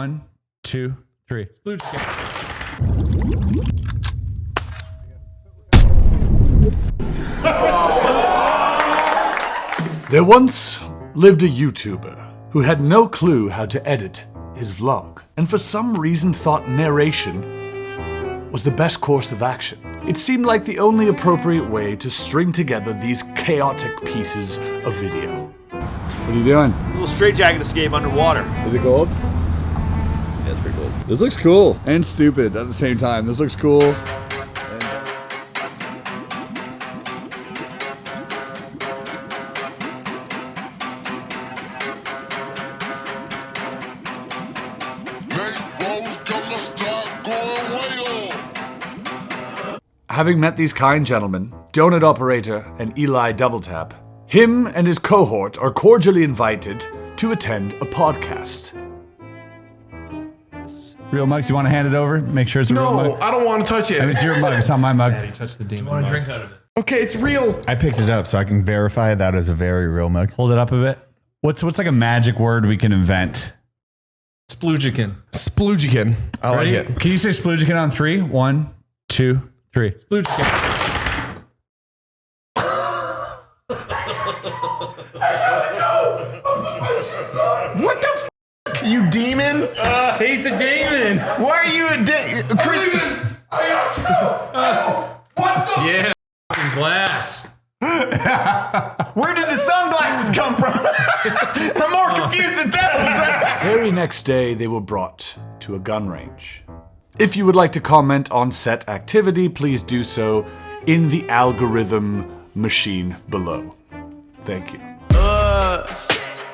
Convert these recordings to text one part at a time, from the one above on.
1, 2, 3. There once lived a YouTuber who had no clue how to edit his vlog, and for some reason thought narration was the best course of action. It seemed like the only appropriate way to string together these chaotic pieces of video. What are you doing? A little straitjacket escape underwater. Is it gold? Yeah, it's pretty cool. This looks cool and stupid at the same time. This looks cool. Having met these kind gentlemen, Donut Operator and Eli Doubletap, him and his cohort are cordially invited to attend a podcast. Real mugs, you want to hand it over? Make sure it's a real mug? No, I don't want to touch it. I mean, it's your mug, it's not my mug. Daddy touched the demon. I want to drink out of it. Okay, it's real. I picked it up so I can verify that is a very real mug. Hold it up a bit. What's like a magic word we can invent? Sploogican. Sploogican. I Ready? like it. Can you say sploogican on 3? 1, 2, 3. Sploogican. What the f***? You demon? He's a demon. Why are you a demon? What the? Yeah. Fucking glass. Where did the sunglasses come from? I'm more confused than that. Very next day, they were brought to a gun range. If you would like to comment on set activity, please do so in the algorithm machine below. Thank you.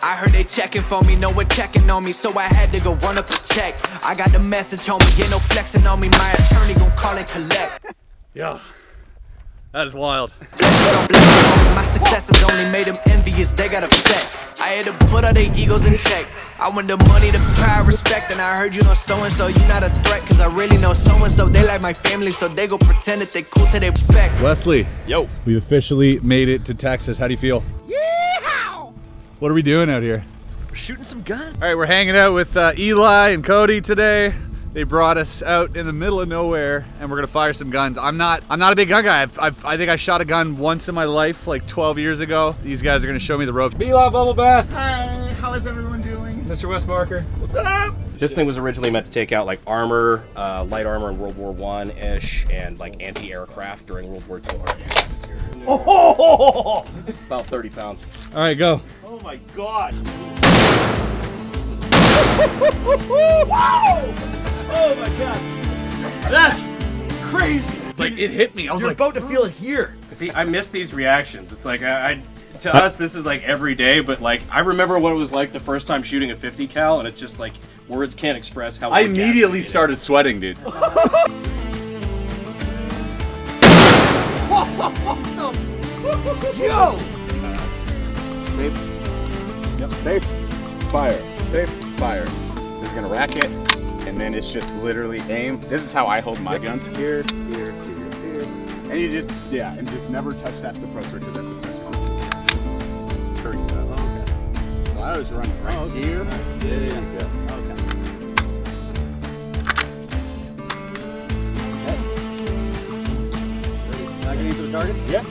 I heard they checking for me, no one checking on me, so I had to go run up a check. I got the message on me, get no flexing on me, my attorney gon' call and collect. Yeah. That is wild. My successes only made them envious, they got upset. I had to put all their egos in check. I want the money, the power, respect, and I heard you know so-and-so, you not a threat, cause I really know so-and-so, they like my family, so they go pretend that they cool till they respect. Wesley, Yo. we officially made it to Texas. How do you feel? Yeehaw! What are we doing out here? We're shooting some guns. All right, we're hanging out with Eli and Cody today. They brought us out in the middle of nowhere, and we're gonna fire some guns. I'm not a big gun guy. I think I shot a gun once in my life, like 12 years ago. These guys are gonna show me the ropes. Eli Bubble Bath. Hi, how is everyone doing? Mr. Westmarker. What's up? This thing was originally meant to take out like armor, light armor in World War I-ish, and like anti-aircraft during World War II. Oh! About 30 pounds. All right, go. Oh my god. Wow! Oh my god. That's crazy. Like, it hit me. I was You're like, about to feel it here. See, I miss these reactions. It's like, to us, this is like every day, but like, I remember what it was like the first time shooting a 50 cal, and it's just like, words can't express how I orgasmic immediately it is. started sweating, dude. Yo! Safe. Yep, safe. Fire. Safe. Fire. This is gonna rack it, and then it's just literally aim. This is how I hold my guns. Here, here, here, here. And you just, yeah, and just never touch that suppressor because that's the first one. Sure, okay. So I was running right here. Yeah. Okay. Not getting to the target? Yeah.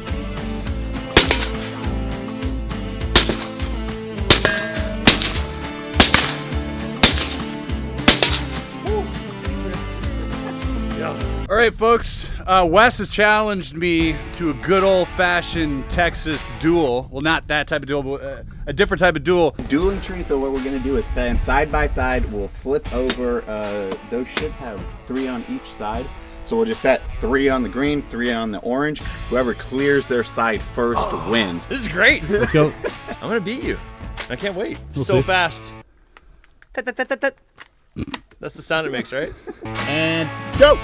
All right, folks. Wes has challenged me to a good old-fashioned Texas duel. Well, not that type of duel, but a different type of duel. Dueling tree, so what we're gonna do is stand side by side. We'll flip over, those should have 3 on each side. So we'll just set 3 on the green, 3 on the orange. Whoever clears their side first wins. This is great. Let's go. I'm gonna beat you. I can't wait. We'll So see. fast. Tut, tut, tut, tut, tut. That's the sound it makes, right? And go!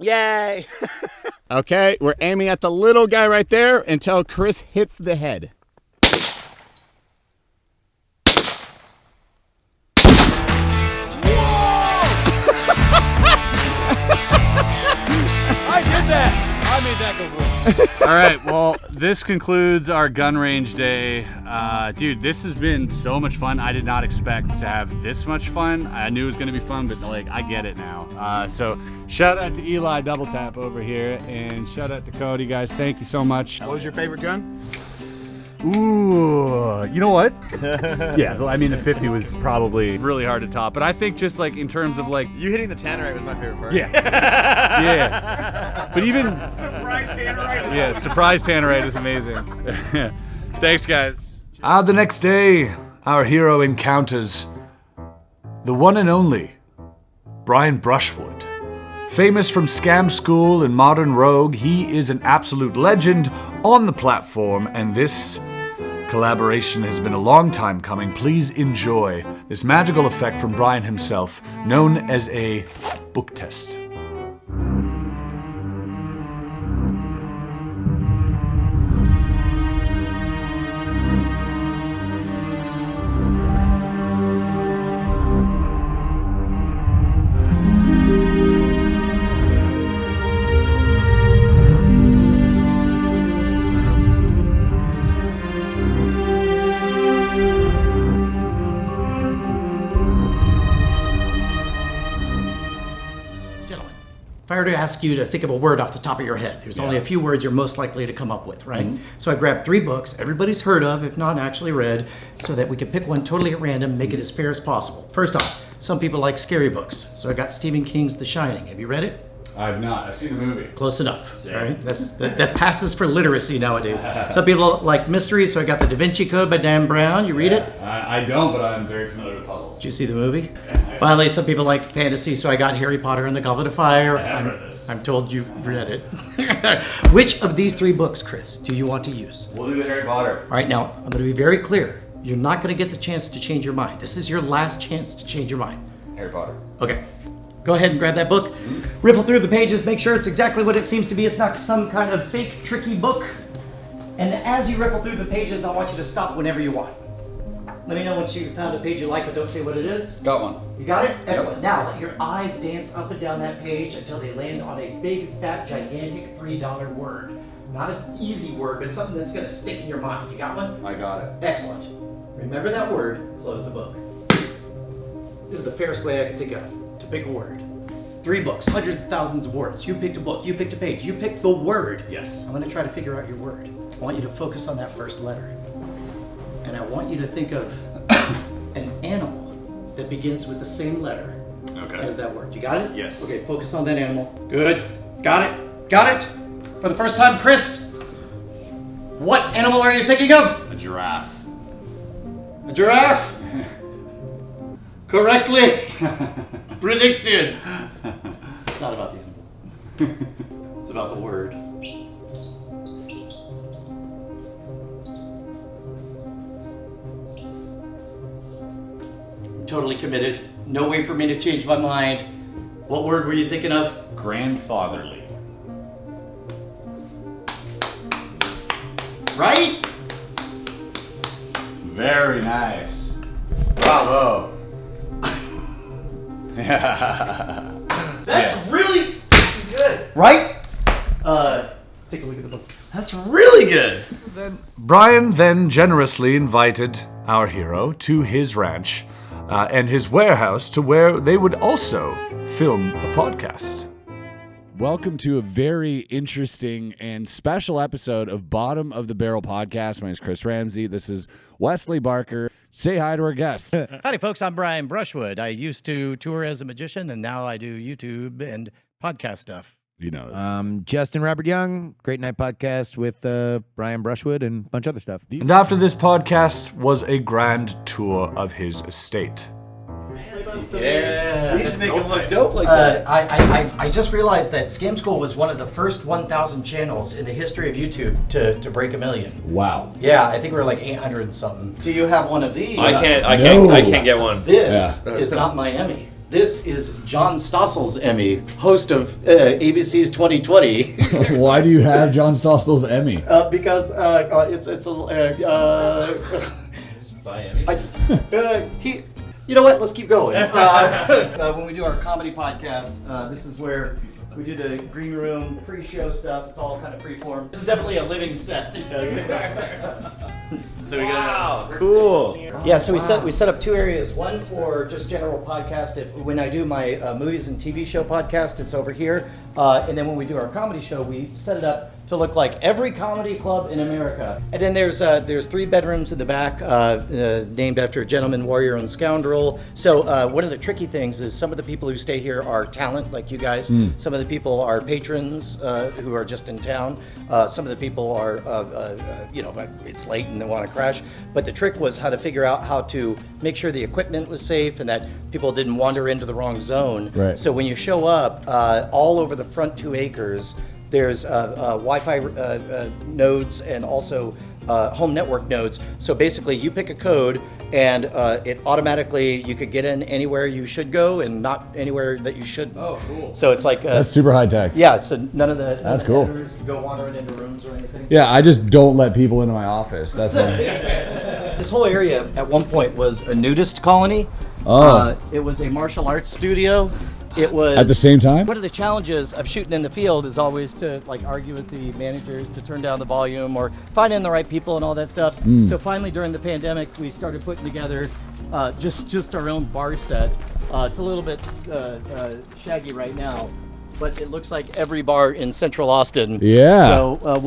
Yay! Okay, we're aiming at the little guy right there until Chris hits the head. right, well, this concludes our gun range day. Dude, this has been so much fun. I did not expect to have this much fun. I knew it was gonna be fun, but like, I get it now. So shout out to Eli Double Tap over here, and shout out to Cody, guys. Thank you so much. What was your favorite gun? Ooh, you know what? Yeah, well, I mean, the 50 was probably really hard to top, but I think just like in terms of like, You hitting the tannerite was my favorite part. yeah, yeah. But even Surprise tannerite. yeah, surprise tannerite is amazing. Thanks, guys. The next day, our hero encounters the one and only Brian Brushwood. Famous from Scam School and Modern Rogue, he is an absolute legend on the platform, and this collaboration has been a long time coming. Please enjoy this magical effect from Brian himself, known as a book test. If I were to ask you to think of a word off the top of your head, there's only a few words you're most likely to come up with, right? So I grabbed 3 books everybody's heard of, if not actually read, so that we could pick one totally at random, make it as fair as possible. First off, some people like scary books, so I got Stephen King's The Shining. Have you read it? I've not. I've seen the movie. Close enough, all right? That passes for literacy nowadays. Some people like mysteries, so I got The Da Vinci Code by Dan Brown. You read it? I don't, but I'm very familiar with puzzles. Did you see the movie? Finally, some people like fantasy, so I got Harry Potter and the Goblet of Fire. I'm told you've read it. Which of these 3 books, Chris, do you want to use? We'll do the Harry Potter. All right, now, I'm going to be very clear. You're not going to get the chance to change your mind. This is your last chance to change your mind. Harry Potter. Okay. Go ahead and grab that book. Riffle through the pages. Make sure it's exactly what it seems to be. It's not some kind of fake, tricky book. And as you riffle through the pages, I want you to stop whenever you want. Let me know once you found a page you like, but don't say what it is. Got one. You got it? Excellent. Now, let your eyes dance up and down that page until they land on a big, fat, gigantic $3 word. Not an easy word, but something that's going to stick in your mind. You got one? I got it. Excellent. Remember that word, close the book. This is the fairest way I can think of to pick a word. 3 books, hundreds of thousands of words. You picked a book, you picked a page, you picked the word. Yes. I'm going to try to figure out your word. I want you to focus on that first letter. And I want you to think of an animal that begins with the same letter as that word. You got it? Yes. Okay, focus on that animal. Good. Got it? Got it? For the first time, Chris, what animal are you thinking of? A giraffe. A giraffe? Correctly predicted. It's not about the animal. It's about the word. I'm totally committed. No way for me to change my mind. What word were you thinking of? Grandfatherly. Right? Very nice. Bravo. That's really good. Right? Take a look at the book. That's really good. Brian then generously invited our hero to his ranch and his warehouse to where they would also film a podcast. Welcome to a very interesting and special episode of Bottom of the Barrel Podcast. My name is Chris Ramsay. This is Wesley Barker. Say hi to our guests. Howdy, folks. I'm Brian Brushwood. I used to tour as a magician, and now I do YouTube and podcast stuff. You know. Justin Robert Young, Great Night Podcast with Brian Brushwood and a bunch of other stuff. And after this podcast was a grand tour of his estate. Yeah. We used to make him look dope like that. I just realized that Scam School was one of the first 1,000 channels in the history of YouTube to break 1 million. Wow. Yeah, I think we were like 800 and something. Do you have one of these? I can't get one. This is not my Emmy. This is John Stossel's Emmy, host of ABC's 2020. Why do you have John Stossel's Emmy? Because it's a. Buy Emmys. You know what? Let's keep going. When we do our comedy podcast, this is where We do the green room, pre-show stuff. It's all kind of pre-formed. This is definitely a living set. So we got cool. Yeah, so we set up two areas. One for just general podcast. When I do my movies and TV show podcast, it's over here. And then when we do our comedy show, we set it up to look like every comedy club in America. And then there's 3 bedrooms in the back, named after a gentleman, warrior, and scoundrel. So one of the tricky things is some of the people who stay here are talent, like you guys. Some of the people are patrons who are just in town. Some of the people are, it's late and they want to crash. But the trick was how to figure out how to make sure the equipment was safe and that people didn't wander into the wrong zone. Right. So when you show up, all over the front 2 acres, there's Wi-Fi nodes and also home network nodes. So basically you pick a code and it automatically, you could get in anywhere you should go and not anywhere that you shouldn't. Oh, cool. So it's like... That's super high tech. Yeah, so none of the... That's cool. Editors can go wandering into rooms or anything. Yeah, I just don't let people into my office. That's my... This whole area at one point was a nudist colony. Oh. It was a martial arts studio. It was At the same time? One of the challenges of shooting in the field is always to like argue with the managers to turn down the volume or finding the right people and all that stuff. So finally during the pandemic we started putting together just our own bar set. It's a little bit shaggy right now, but it looks like every bar in Central Austin. Yeah. So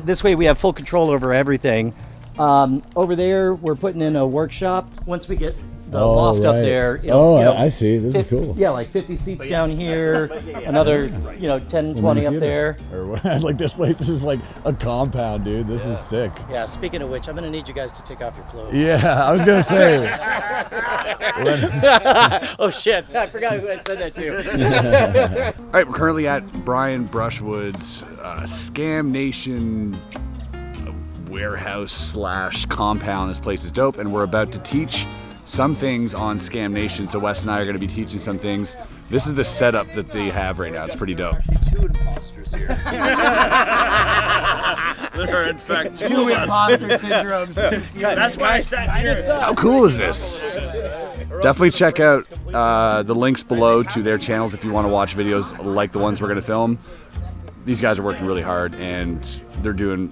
this way we have full control over everything. Over there we're putting in a workshop. Once we get the loft up there. I see. This is cool. Yeah, like 50 seats down here, another 10, 20 up there. Or like this place is like a compound, dude. This is sick. Yeah, speaking of which, I'm going to need you guys to take off your clothes. Yeah, I was going to say. Oh shit, I forgot who I said that to. All right, we're currently at Brian Brushwood's Scam Nation warehouse / compound. This place is dope, and we're about to teach some things on Scam Nation. So Wes and I are going to be teaching some things. This is the setup that they have right now. It's pretty dope. Actually, 2 imposters here. There are in fact 2 imposter syndromes. That's why I sat here. How cool is this? Definitely check out the links below to their channels if you want to watch videos like the ones we're going to film. These guys are working really hard and they're doing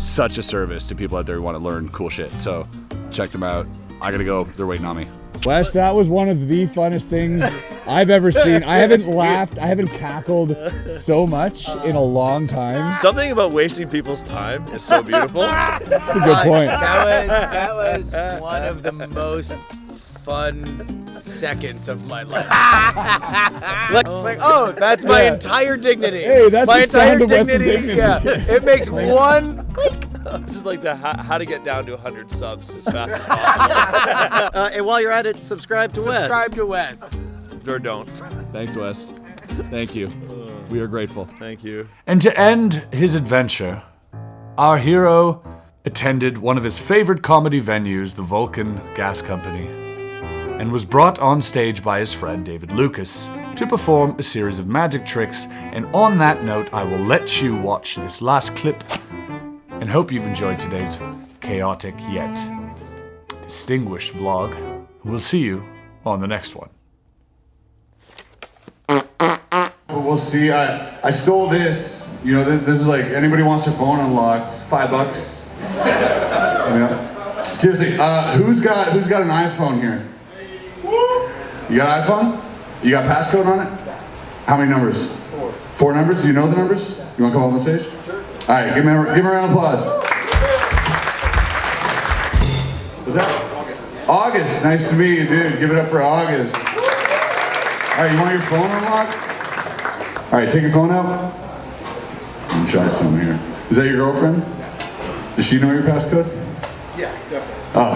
such a service to people out there who want to learn cool shit. So check them out. I gotta go. They're waiting on me. Wes, that was one of the funnest things I've ever seen. I haven't laughed, I haven't cackled so much in a long time. Something about wasting people's time is so beautiful. That's a good point. That was one of the most fun seconds of my life. It's like, oh, that's my entire dignity. Hey, that's my the entire sound of Wes's dignity. Yeah, it makes one. This is like the how to get down to 100 subs as fast as possible. And while you're at it, subscribe to Wes. Subscribe to Wes. Or don't. Thanks, Wes. Thank you. We are grateful. Thank you. And to end his adventure, our hero attended one of his favorite comedy venues, the Vulcan Gas Company, and was brought on stage by his friend David Lucas to perform a series of magic tricks. And on that note, I will let you watch this last clip and hope you've enjoyed today's chaotic yet distinguished vlog. We'll see you on the next one. We'll see. I stole this. You know, this is like, anybody wants their phone unlocked, $5. Yeah. Seriously, who's got an iPhone here? You got an iPhone? You got passcode on it? How many numbers? 4. 4 numbers? Do you know the numbers? You want to come up on stage? Sure. All right, give me a round of applause. What's that? August. Nice to meet you, dude. Give it up for August. All right, you want your phone unlocked? All right, take your phone out. I'm gonna try something here. Is that your girlfriend? Does she know your passcode? Yeah, definitely. Oh,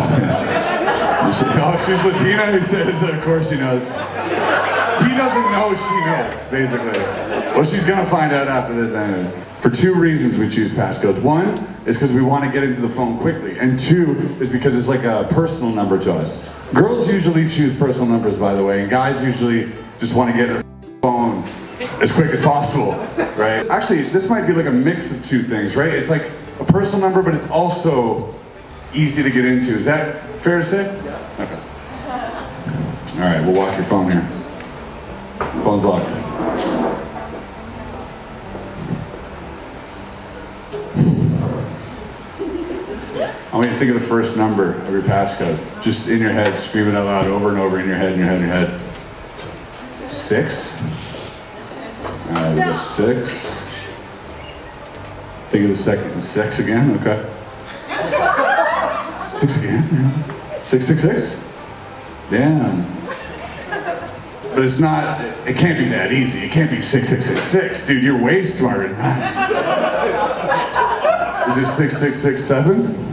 she's Latina? He says, of course she knows. He doesn't know she knows, basically. Well, she's gonna find out after this anyways. For 2 reasons we choose passcodes. 1 is because we want to get into the phone quickly, and 2 is because it's like a personal number to us. Girls usually choose personal numbers, by the way, and guys usually just want to get a phone as quick as possible, right? Actually, this might be like a mix of 2 things, right? It's like a personal number, but it's also easy to get into. Is that fair to say? Yeah. Okay. All right, we'll watch your phone here. Phone's locked. I want you to think of the first number of your passcode. Just in your head, scream it out loud over and over in your head, in your head, in your head. 6. All right, we got 6. Think of the second 6 again, okay. 6 again, 666. Damn. But it's not, it can't be that easy. It can't be 6666. Dude, you're way smarter than that. Is it 6667?